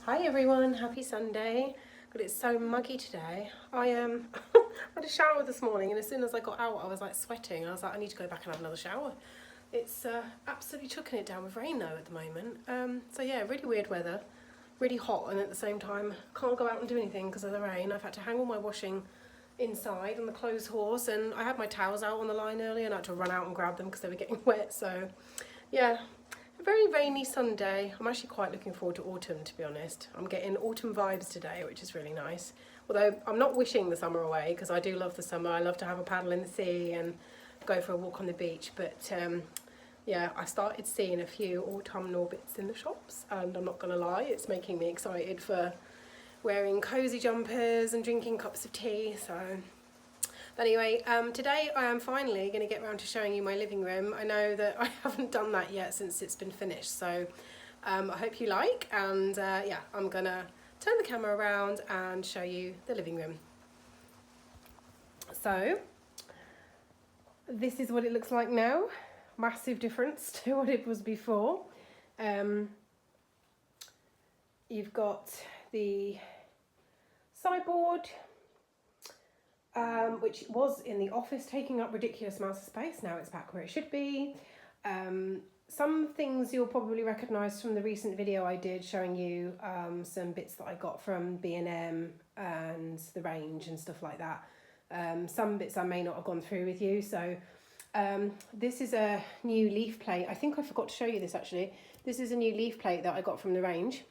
Hi everyone, happy Sunday. But it's so muggy today. I had a shower this morning and as soon as I got out I was like sweating. I was like, I need to go back and have another shower. It's absolutely chucking it down with rain though at the moment. So yeah, really weird weather, really hot, and at the same time can't go out and do anything because of the rain. I've had to hang all my washing inside on the clothes horse, and I had my towels out on the line earlier and I had to run out and grab them because they were getting wet. So yeah, a very rainy Sunday. I'm actually quite looking forward to autumn, to be honest. I'm getting autumn vibes today, which is really nice. Although I'm not wishing the summer away because I do love the summer. I love to have a paddle in the sea and go for a walk on the beach. But yeah, I started seeing a few autumnal bits in the shops, and I'm not going to lie, it's making me excited for wearing cosy jumpers and drinking cups of tea. So anyway, today I am finally going to get around to showing you my living room. I know that I haven't done that yet since it's been finished, so I hope you like, and yeah, I'm going to turn the camera around and show you the living room. So this is what it looks like now. Massive difference to what it was before. You've got the sideboard, which was in the office taking up ridiculous amounts of space. Now it's back where it should be. Some things you'll probably recognise from the recent video I did showing you some bits that I got from B&M and the range and stuff like that. Some bits I may not have gone through with you. So this is a new leaf plate. I think I forgot to show you this actually. This is a new leaf plate that I got from the range.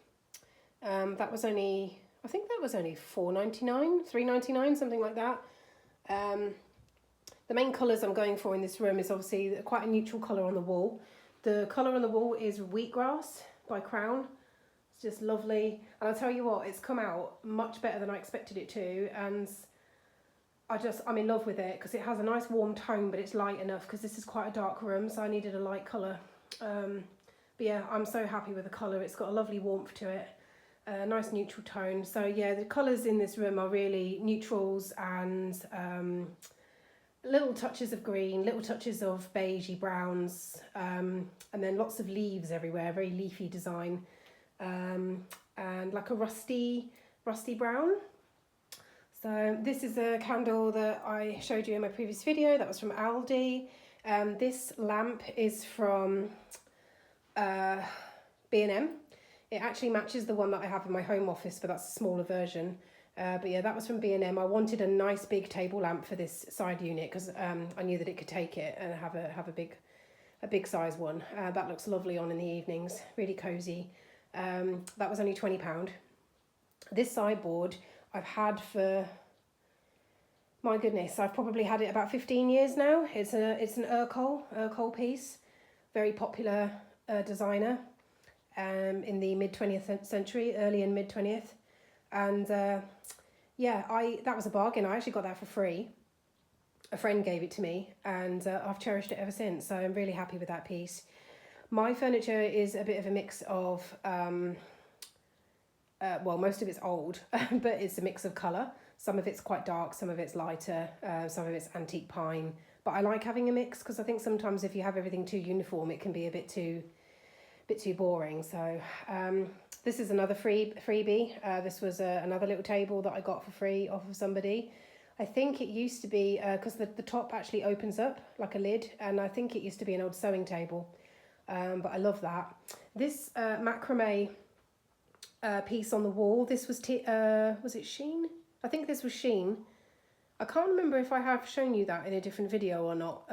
That was only, I think that was only $4.99, $3.99, something like that. The main colours I'm going for in this room is obviously quite a neutral colour on the wall. The colour on the wall is Wheatgrass by Crown. It's just lovely. And I'll tell you what, it's come out much better than I expected it to. And I'm in love with it because it has a nice warm tone, but it's light enough because this is quite a dark room, so I needed a light colour. But yeah, I'm so happy with the colour. It's got a lovely warmth to it. A nice neutral tone. So yeah, the colours in this room are really neutrals and little touches of green, little touches of beigey browns, and then lots of leaves everywhere, very leafy design, and like a rusty brown. So this is a candle that I showed you in my previous video. That was from Aldi. This lamp is from B&M. It actually matches the one that I have in my home office, but that's a smaller version. But yeah, that was from B&M. I wanted a nice big table lamp for this side unit because I knew that it could take it and have a big size one. That looks lovely on in the evenings, really cosy. That was only £20. This sideboard I've had for, my goodness, I've probably had it about 15 years now. It's an Urquhart piece, very popular designer. In the mid-20th century, early and mid-20th. And yeah, that was a bargain. I actually got that for free. A friend gave it to me, and I've cherished it ever since. So I'm really happy with that piece. My furniture is a bit of a mix of, well, most of it's old, but it's a mix of colour. Some of it's quite dark, some of it's lighter, some of it's antique pine. But I like having a mix because I think sometimes if you have everything too uniform, it can be a bit too boring. So this is another freebie. This was another little table that I got for free off of somebody. I think it used to be, because the top actually opens up like a lid, and I think it used to be an old sewing table, but I love that. This macrame piece on the wall, this was it Sheen? I think this was Sheen. I can't remember if I have shown you that in a different video or not.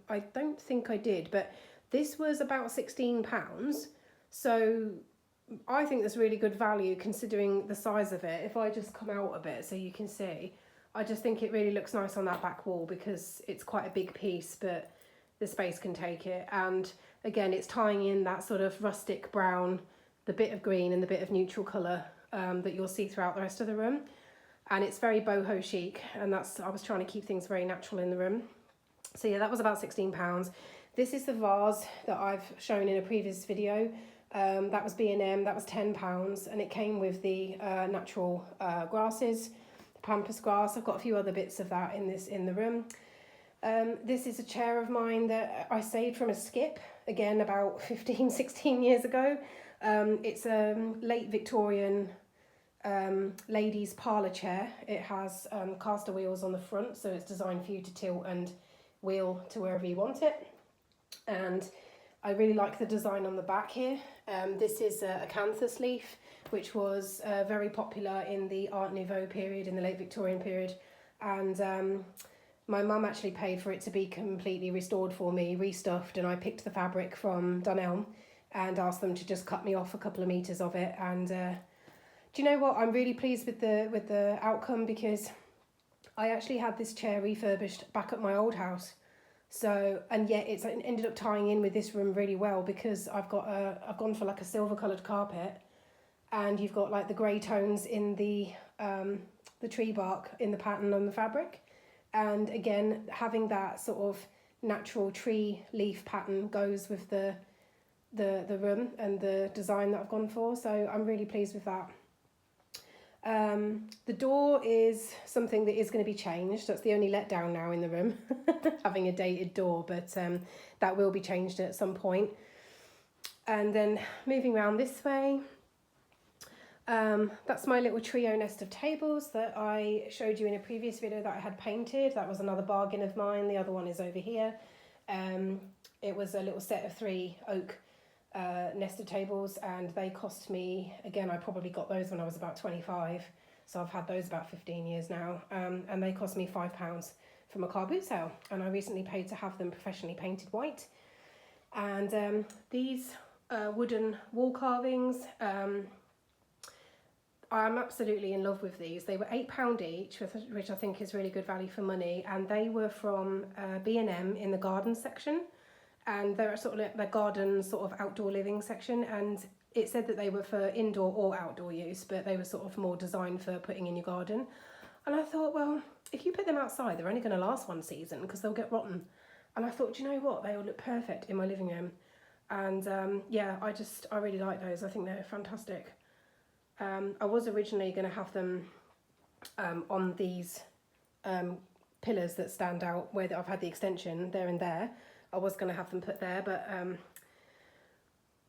I don't think I did, but this was about £16, so I think that's really good value considering the size of it. If I just come out a bit so you can see, I just think it really looks nice on that back wall because it's quite a big piece, but the space can take it. And again, it's tying in that sort of rustic brown, the bit of green and the bit of neutral colour that you'll see throughout the rest of the room. And it's very boho chic, and I was trying to keep things very natural in the room. So yeah, that was about £16. This is the vase that I've shown in a previous video. That was B&M, that was £10, and it came with the natural grasses, the pampas grass. I've got a few other bits of that in the room. This is a chair of mine that I saved from a skip, again about 15, 16 years ago. It's a late Victorian ladies' parlour chair. It has caster wheels on the front, so it's designed for you to tilt and wheel to wherever you want it. And I really like the design on the back here. This is a acanthus leaf, which was very popular in the Art Nouveau period, in the late Victorian period. And my mum actually paid for it to be completely restored for me, restuffed, and I picked the fabric from Dunelm and asked them to just cut me off a couple of metres of it. And do you know what? I'm really pleased with the outcome, because I actually had this chair refurbished back at my old house. So, and yet it's ended up tying in with this room really well, because I've gone for like a silver coloured carpet, and you've got like the grey tones in the tree bark in the pattern on the fabric. And again, having that sort of natural tree leaf pattern goes with the room and the design that I've gone for. So I'm really pleased with that. The door is something that is going to be changed. That's the only letdown now in the room, having a dated door, but that will be changed at some point. And then moving around this way, that's my little trio nest of tables that I showed you in a previous video that I had painted. That was another bargain of mine. The other one is over here. It was a little set of 3 oak nested tables, and they cost me, again, I probably got those when I was about 25, so I've had those about 15 years now, and they cost me £5 from a car boot sale, and I recently paid to have them professionally painted white. And these wooden wall carvings, I'm absolutely in love with these. They were £8 each, which I think is really good value for money, and they were from B&M in the garden section. And they're sort of the garden sort of outdoor living section, and it said that they were for indoor or outdoor use, but they were sort of more designed for putting in your garden. And I thought, well, if you put them outside, they're only going to last 1 season because they'll get rotten. And I thought, do you know what, they will look perfect in my living room. And yeah, I really like those. I think they're fantastic. I was originally going to have them on these pillars that stand out where I've had the extension there and there. I was going to have them put there, but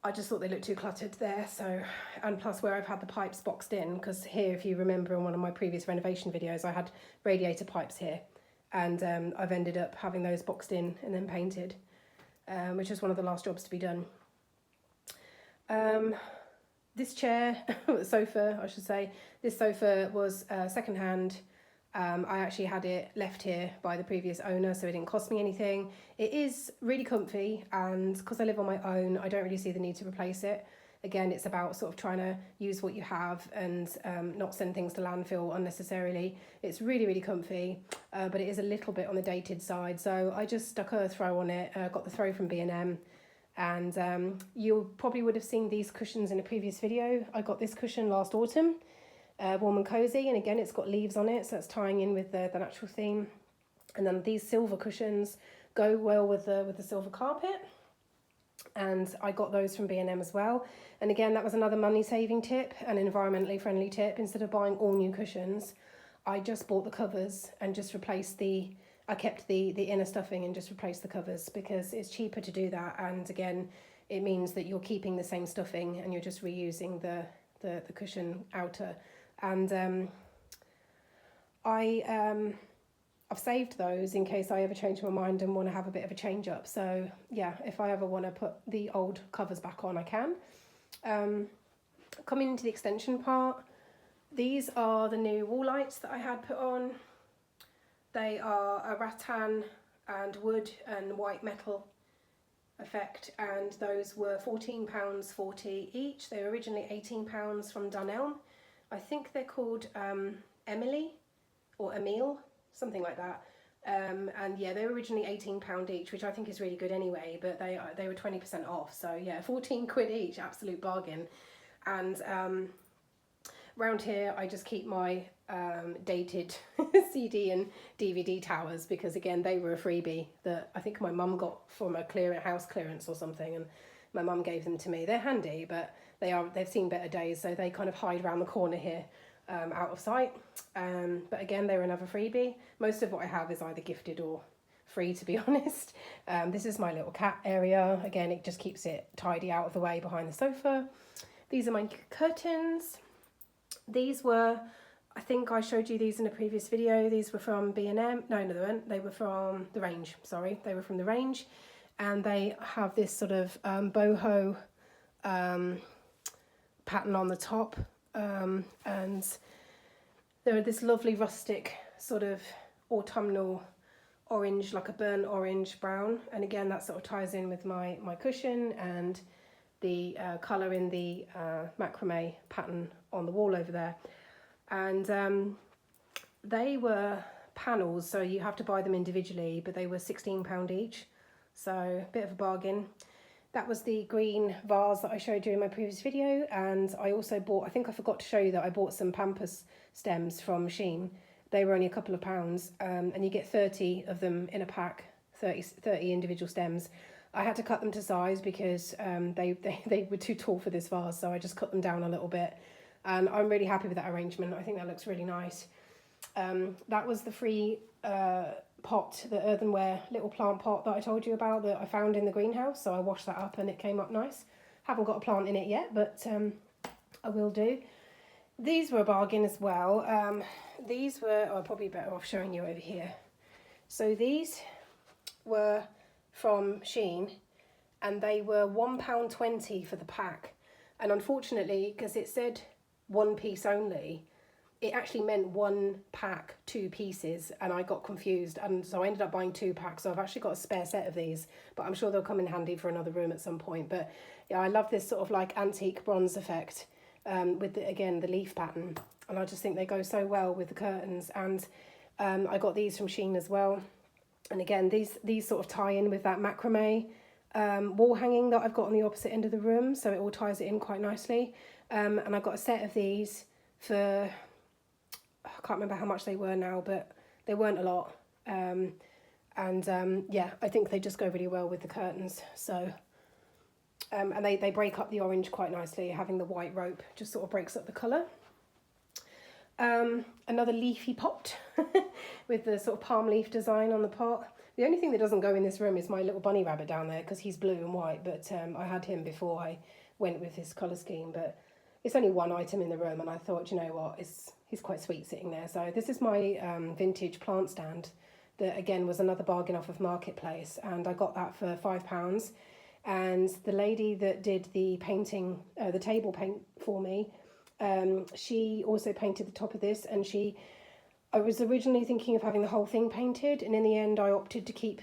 I just thought they looked too cluttered there. So, and plus where I've had the pipes boxed in, because here, if you remember in one of my previous renovation videos, I had radiator pipes here, and I've ended up having those boxed in and then painted, which is one of the last jobs to be done. This chair, sofa, I should say, this sofa was second-hand. I actually had it left here by the previous owner, so it didn't cost me anything. It is really comfy, and because I live on my own, I don't really see the need to replace it. Again, it's about sort of trying to use what you have and not send things to landfill unnecessarily. It's really, really comfy, but it is a little bit on the dated side, so I just stuck a throw on it. Got the throw from B&M, and you probably would have seen these cushions in a previous video. I got this cushion last autumn. Warm and cozy, and again it's got leaves on it, so it's tying in with the natural theme. And then these silver cushions go well with the silver carpet, and I got those from B&M as well. And again, that was another money saving tip, an environmentally friendly tip. Instead of buying all new cushions, I just bought the covers and just replaced I kept the inner stuffing and just replaced the covers, because it's cheaper to do that, and again it means that you're keeping the same stuffing and you're just reusing the cushion outer. And I've saved those in case I ever change my mind and want to have a bit of a change up. So yeah, if I ever want to put the old covers back on, I can. Coming into the extension part, these are the new wall lights that I had put on. They are a rattan and wood and white metal effect, and those were £14.40 each. They were originally £18 from Dunelm. I think they're called Emily or Emile, something like that. And yeah, they were originally £18 each, which I think is really good anyway, but they were 20% off. So yeah, 14 quid each, absolute bargain. And round here, I just keep my dated CD and DVD towers, because again, they were a freebie that I think my mum got from a house clearance or something, and my mum gave them to me. They're handy, but they've seen better days, so they kind of hide around the corner here, out of sight. But again, they're another freebie. Most of what I have is either gifted or free, to be honest. This is my little cat area. Again, it just keeps it tidy out of the way behind the sofa. These are my curtains. These were, I think I showed you these in a previous video. These were from B&M. No, they weren't. They were from the Range. Sorry, they were from the Range. And they have this sort of boho pattern on the top. And they're this lovely rustic sort of autumnal orange, like a burnt orange brown. And again, that sort of ties in with my cushion and the colour in the macrame pattern on the wall over there. And they were panels, so you have to buy them individually, but they were £16 each, so a bit of a bargain. That was the green vase that I showed you in my previous video, and I also bought, I think I forgot to show you that I bought some pampas stems from Shein. They were only a couple of pounds, and you get 30 of them in a pack, 30 individual stems. I had to cut them to size because they were too tall for this vase, so I just cut them down a little bit. And I'm really happy with that arrangement. I think that looks really nice. That was the free pot, the earthenware little plant pot that I told you about that I found in the greenhouse. So I washed that up and it came up nice. Haven't got a plant in it yet, but I will do. These were a bargain as well. These were, I'm probably better off showing you over here. So these were from Shein and they were £1.20 for the pack. And unfortunately, because it said one piece only, it actually meant one pack, 2 pieces, and I got confused, and so I ended up buying 2 packs. So I've actually got a spare set of these, but I'm sure they'll come in handy for another room at some point. But yeah, I love this sort of like antique bronze effect with again the leaf pattern, and I just think they go so well with the curtains. And I got these from Shein as well, and again these sort of tie in with that macrame wall hanging that I've got on the opposite end of the room, so it all ties it in quite nicely. And I got a set of these for, I can't remember how much they were now, but they weren't a lot. Yeah, I think they just go really well with the curtains. So, and they break up the orange quite nicely. Having the white rope just sort of breaks up the colour. Another leafy pot with the sort of palm leaf design on the pot. The only thing that doesn't go in this room is my little bunny rabbit down there because he's blue and white, but I had him before I went with his colour scheme. But it's only one item in the room, and I thought, you know what, he's quite sweet sitting there. So this is my vintage plant stand that, again, was another bargain off of Marketplace, and I got that for £5. And the lady that did the painting, the table paint for me, she also painted the top of this, and I was originally thinking of having the whole thing painted, and in the end I opted to keep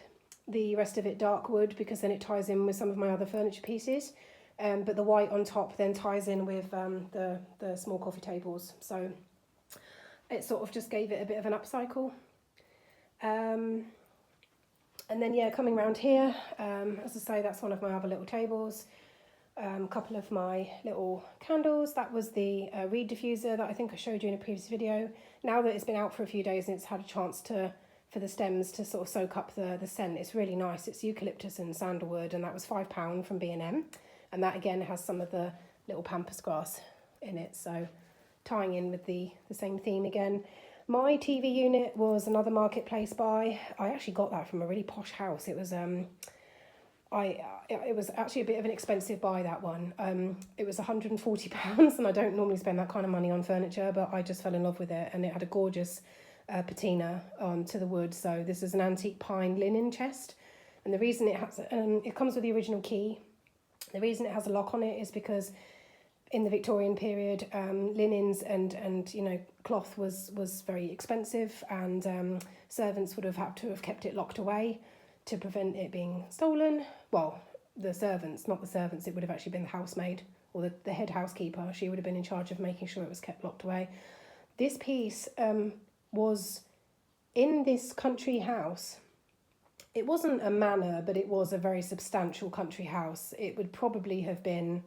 the rest of it dark wood because then it ties in with some of my other furniture pieces. But the white on top then ties in with the small coffee tables. So it sort of just gave it a bit of an upcycle. And then, yeah, coming around here, as I say, that's one of my other little tables. A couple of my little candles. That was the reed diffuser that I think I showed you in a previous video. Now that it's been out for a few days and it's had a chance for the stems to sort of soak up the scent, it's really nice. It's eucalyptus and sandalwood, and that was £5 from B&M. And that again has some of the little pampas grass in it, so tying in with the same theme again. My TV unit was another Marketplace buy. I actually got that from a really posh house. It was it was actually a bit of an expensive buy, that one. It was £140, and I don't normally spend that kind of money on furniture, but I just fell in love with it, and it had a gorgeous patina to the wood. So this is an antique pine linen chest, and the reason it has it comes with the original key. The reason it has a lock on it is because in the Victorian period, linens and you know, cloth was very expensive, and servants would have had to have kept it locked away to prevent it being stolen. Well, the servants, not the servants, it would have actually been the housemaid or the head housekeeper. She would have been in charge of making sure it was kept locked away. This piece was in this country house. It wasn't a manor, but it was a very substantial country house. It would probably have been,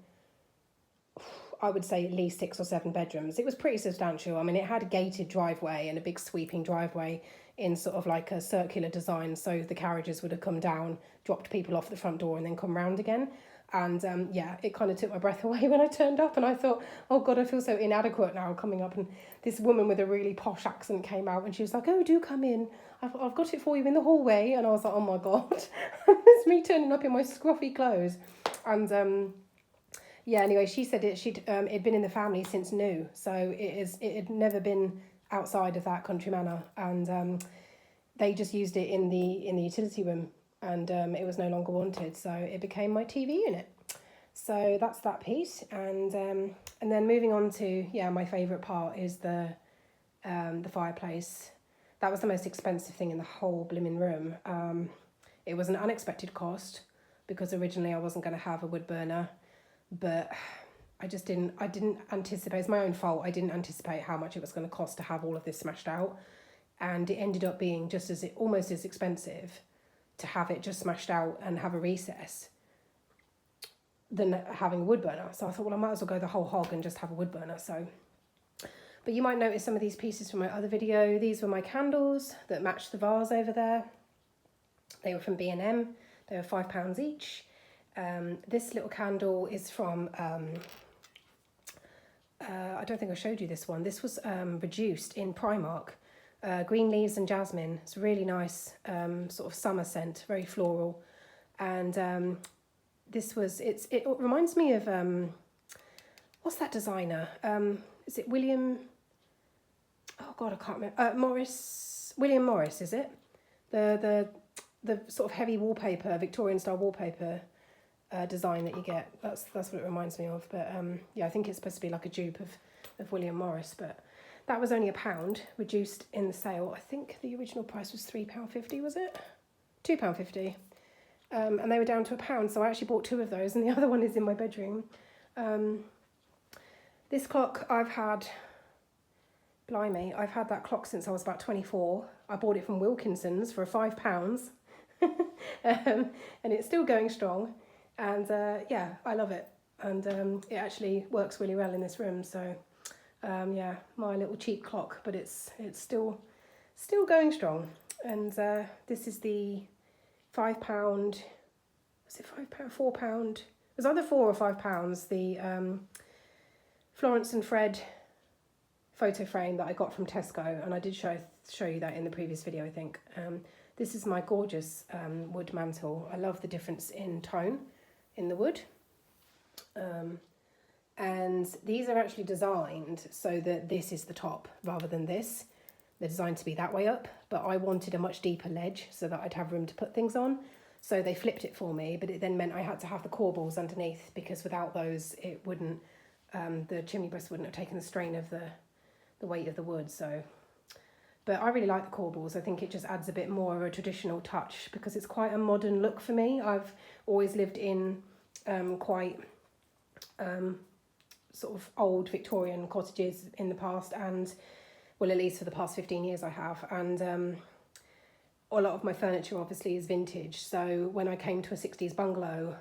I would say, at least 6 or 7 bedrooms. It was pretty substantial. I mean, it had a gated driveway and a big sweeping driveway in sort of like a circular design. So the carriages would have come down, dropped people off the front door and then come round again. And yeah, it kind of took my breath away when I turned up, and I thought, oh God, I feel so inadequate now coming up. And this woman with a really posh accent came out, and she was like, oh, do come in. I've got it for you in the hallway. And I was like, oh my God, it's me turning up in my scruffy clothes. And yeah, anyway, she said it'd been in the family since new, so it had never been outside of that country manor, and they just used it in the utility room, and it was no longer wanted, so it became my TV unit. So that's that piece, and then moving on to, yeah, my favourite part is the fireplace. That was the most expensive thing in the whole blimmin' room. It was an unexpected cost because originally I wasn't going to have a wood burner, but I didn't anticipate, it's my own fault, I didn't anticipate how much it was going to cost to have all of this smashed out, and it ended up being almost as expensive to have it just smashed out and have a recess than having a wood burner. So I thought, well, I might as well go the whole hog and just have a wood burner. So, but you might notice some of these pieces from my other video. These were my candles that matched the vase over there. They were from B&M. They were £5 each. This little candle is from, I don't think I showed you this one. This was reduced in Primark. Green leaves and jasmine. It's a really nice sort of summer scent, very floral. And it reminds me of, what's that designer? Is it William, oh God, I can't remember. William Morris, is it? The sort of heavy wallpaper, Victorian style wallpaper design that you get. That's what it reminds me of. But yeah, I think it's supposed to be like a dupe of William Morris, but that was only £1, reduced in the sale. I think the original price was £3.50, was it? £2.50. And they were down to £1, so I actually bought 2 of those, and the other one is in my bedroom. This clock I've had, blimey, I've had that clock since I was about 24. I bought it from Wilkinson's for £5. And it's still going strong. And yeah, I love it. And it actually works really well in this room, so... yeah, my little cheap clock, but it's still going strong. And this is the £5, was it £5, £4? It was either £4 or £5, the Florence and Fred photo frame that I got from Tesco, and I did show you that in the previous video, I think. This is my gorgeous wood mantle. I love the difference in tone in the wood. And these are actually designed so that this is the top rather than this. They're designed to be that way up, but I wanted a much deeper ledge so that I'd have room to put things on. So they flipped it for me, but it then meant I had to have the corbels underneath, because without those it wouldn't, the chimney breast wouldn't have taken the strain of the weight of the wood. So, but I really like the corbels. I think it just adds a bit more of a traditional touch because it's quite a modern look for me. I've always lived in quite sort of old Victorian cottages in the past, and well, at least for the past 15 years I have, and a lot of my furniture obviously is vintage, so when I came to a 60s bungalow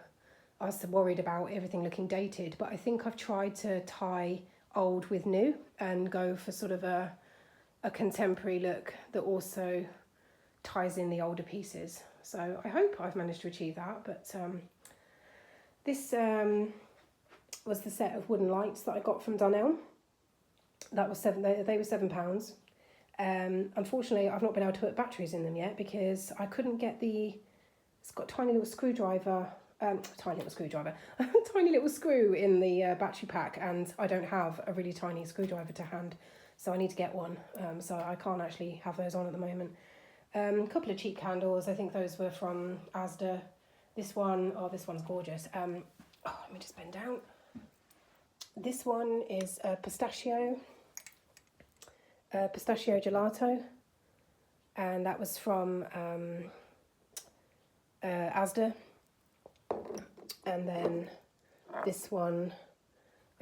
I was worried about everything looking dated, but I think I've tried to tie old with new and go for sort of a contemporary look that also ties in the older pieces. So I hope I've managed to achieve that. But this was the set of wooden lights that I got from Dunelm. That was they were £7. Unfortunately, I've not been able to put batteries in them yet because I couldn't get it's got a tiny little screwdriver, tiny little screw in the battery pack, and I don't have a really tiny screwdriver to hand, so I need to get one. So I can't actually have those on at the moment. A couple of cheap candles, I think those were from Asda. This one's gorgeous. Let me just bend down. This one is a pistachio gelato, and that was from Asda. And then this one,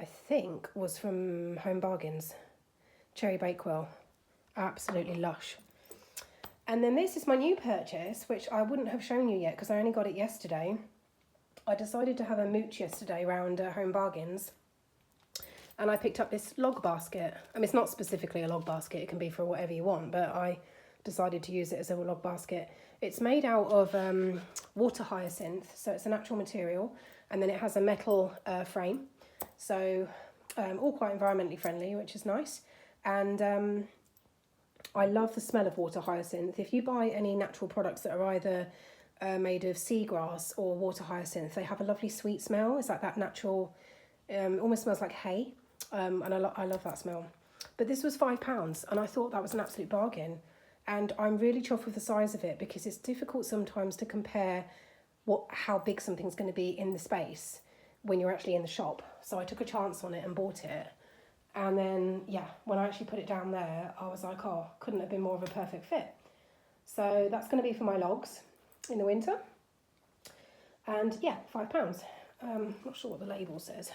I think, was from Home Bargains, Cherry Bakewell, absolutely lush. And then this is my new purchase, which I wouldn't have shown you yet because I only got it yesterday. I decided to have a mooch yesterday around Home Bargains, and I picked up this log basket. I mean, it's not specifically a log basket, it can be for whatever you want, but I decided to use it as a log basket. It's made out of water hyacinth, so it's a natural material, and then it has a metal frame, so all quite environmentally friendly, which is nice. And I love the smell of water hyacinth. If you buy any natural products that are either made of seagrass or water hyacinth, they have a lovely sweet smell. It's like that natural, almost smells like hay, and I love that smell. But this was £5, and I thought that was an absolute bargain. And I'm really chuffed with the size of it, because it's difficult sometimes to compare how big something's going to be in the space when you're actually in the shop. So I took a chance on it and bought it. And then, yeah, when I actually put it down there, I was like, oh, couldn't have been more of a perfect fit. So that's going to be for my logs in the winter. And yeah, £5. Not sure what the label says.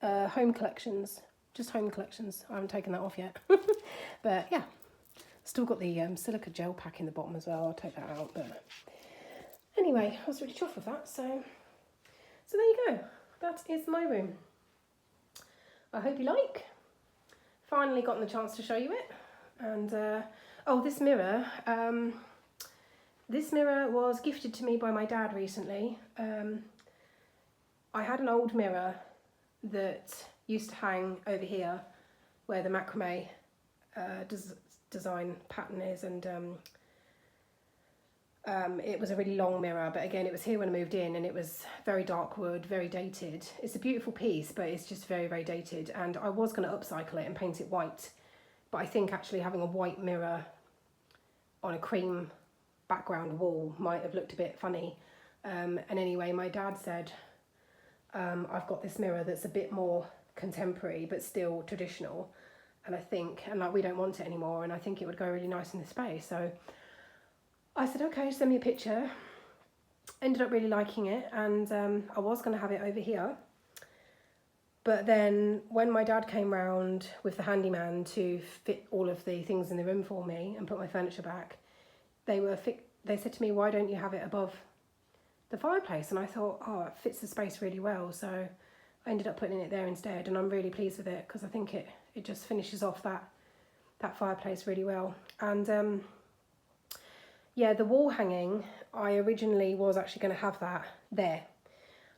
Home collections, just home collections. I haven't taken that off yet. But yeah, still got the silica gel pack in the bottom as well. I'll take that out. But anyway, I was really chuffed with that. So there you go. That is my room. I hope you like. Finally gotten the chance to show you it. And oh, this mirror. This mirror was gifted to me by my dad recently. I had an old mirror that used to hang over here where the macrame design pattern is, and it was a really long mirror, but again, it was here when I moved in, and it was very dark wood, very dated. It's a beautiful piece, but it's just very, very dated, and I was going to upcycle it and paint it white, but I think actually having a white mirror on a cream background wall might have looked a bit funny. And anyway, my dad said, I've got this mirror that's a bit more contemporary but still traditional, and I think, and like, we don't want it anymore, and I think it would go really nice in this space. So I said, okay, send me a picture. Ended up really liking it, and I was going to have it over here, but then when my dad came round with the handyman to fit all of the things in the room for me and put my furniture back, they said to me, why don't you have it above the fireplace? And I thought, oh, it fits the space really well, so I ended up putting it there instead, and I'm really pleased with it, because I think it just finishes off that fireplace really well. And yeah, the wall hanging, I originally was actually going to have that there,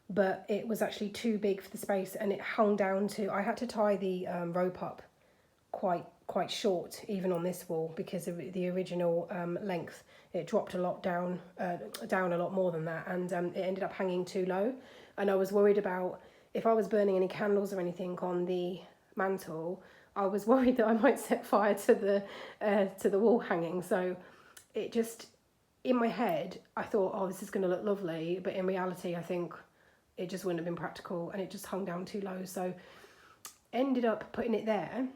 but it was actually too big for the space, and it hung down to, I had to tie the rope up quite short even on this wall, because of the original length. It dropped a lot down a lot more than that, and it ended up hanging too low, and I was worried about if I was burning any candles or anything on the mantle. I was worried that I might set fire to the wall hanging. So it just, in my head, I thought, oh, this is going to look lovely, but in reality, I think it just wouldn't have been practical, and it just hung down too low. So ended up putting it there.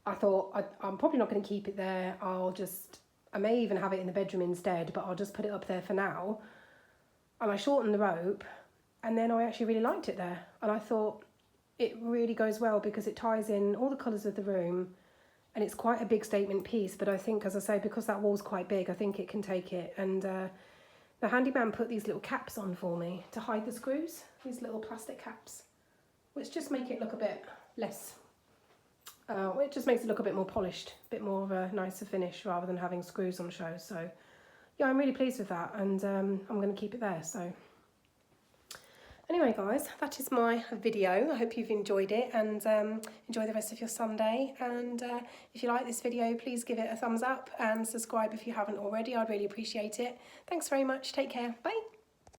I thought, I'm probably not going to keep it there. I may even have it in the bedroom instead, but I'll just put it up there for now. And I shortened the rope, and then I actually really liked it there. And I thought it really goes well, because it ties in all the colours of the room, and it's quite a big statement piece. But I think, as I say, because that wall's quite big, I think it can take it. And the handyman put these little caps on for me to hide the screws, these little plastic caps, which just make it look a bit less, it just makes it look a bit more polished, a bit more of a nicer finish, rather than having screws on show. So yeah, I'm really pleased with that, and I'm going to keep it there. So anyway, guys, that is my video. I hope you've enjoyed it, and enjoy the rest of your Sunday. And if you like this video, please give it a thumbs up and subscribe if you haven't already. I'd really appreciate it. Thanks very much. Take care. Bye.